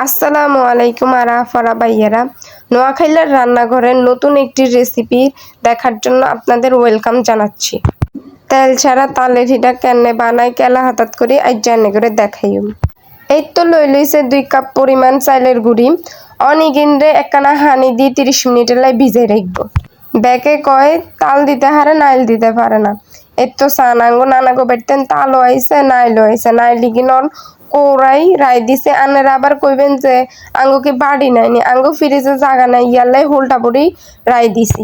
আসসালামু আলাইকুম আরাফারা ভাইয়ারা। নোয়াখালীর রান্নাঘরের নতুন একটি রেসিপি দেখার জন্য আপনাদের ওয়েলকাম জানাচ্ছি। তেল ছাড়া তালের হিডা কেনে বানায় কেলা হাতাত করে আজ জানে করে দেখাইম। এই তো লইছে 2 কাপ পরিমাণ চাইলের গুঁড়ি অনিগিনরে একখানা হানি দিয়ে 30 মিনিটের লাই ভিজে রাখবো। ব্যাকে কয় তাল দিতে হারে নাইল দিতে পারে না। এই তো সানাঙ্গো নানাগো বেটতেন তালও আইসে নাইলও আইসে নাইলি গিনন কোরাই রাই দিছে আনের আবার কইবেন যে আঙ্গো কি বাড়ি নাইনি আঙ্গো ফ্রিজে জায়গা নাই ইয়ালাই হোলটা পড়ি রাই দিছি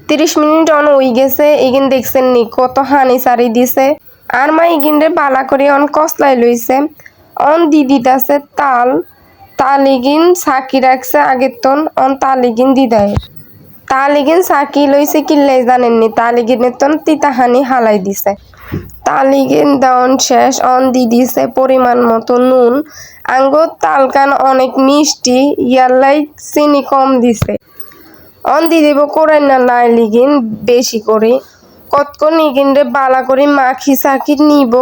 30 মিনিট অন হই গেছে ইগিন দেখছেন নি কত হানি সারি দিছে আর মা ইগিনরে বালা করে অন কসলাই লইছে অন দি দিতাছে তালিগিন সাকি রাখছে আগের তন অন তালিগিন দিদায়ের তালিগিন সাকি লইছে কিল্লাই জানেননি তালিগিনের তন তিতাহানি হালাই দিছে তালিগিন দাওন শেষ অন দি দিছে পরিমাণ মতো নুন আঙ্গো তালকান অনেক মিষ্টি ইয়ালাই চিনি কম দিছে অন দি দিব করে না নাইলিগিন বেশি করে কতক্ষণ ইগিনরে বালা করে মাখি সাকি নিব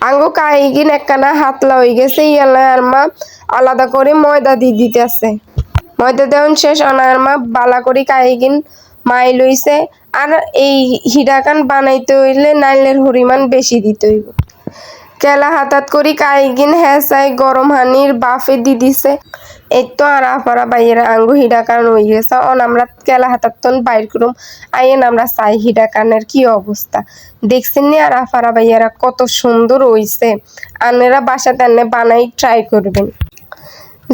আঙ্গো কাইগিন একখানা হাতলা হয়ে গেছে ইয়ালাই আর মা আলাদা করে ময়দা দিয়ে দিতেছে ময়দা দেওয়ান শেষ অনার মা বালা করে কাইগিন মাই লইছে আর এই হিডাকান বানাইতে হইলে নাইলের পরিমাণ বেশি দিতে হইব কেলা হাতাত করি কাইগিন হেসাই গরম হানির বাফে দি দিছে এই তো আর আফারা বাইয়েরা আঙ্গু হিডাকান হয়ে গেছে অন আমরা কেলা হাতাত তন বাইর করুম আইয়েন আমরা চাই হিডাকানের কি অবস্থা দেখছেন নি আর আফারা বাইয়েরা কত সুন্দর হইছে আনেরা বাসাতে আনে বানাই ট্রাই করবেন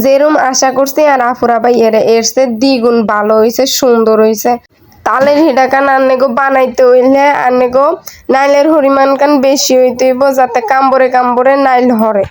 যেরম আশা করছি আর আফুরা বাইয়েরা এর চেয়ে দ্বিগুণ ভালো হইছে সুন্দর হইছে তালের হিডাকান আন্নেগো বানাইতে হইলে আন্নেগো নাইলের পরিমাণ কান বেশি হইতে হইব যাতে কাম্বরে নাইল হরে।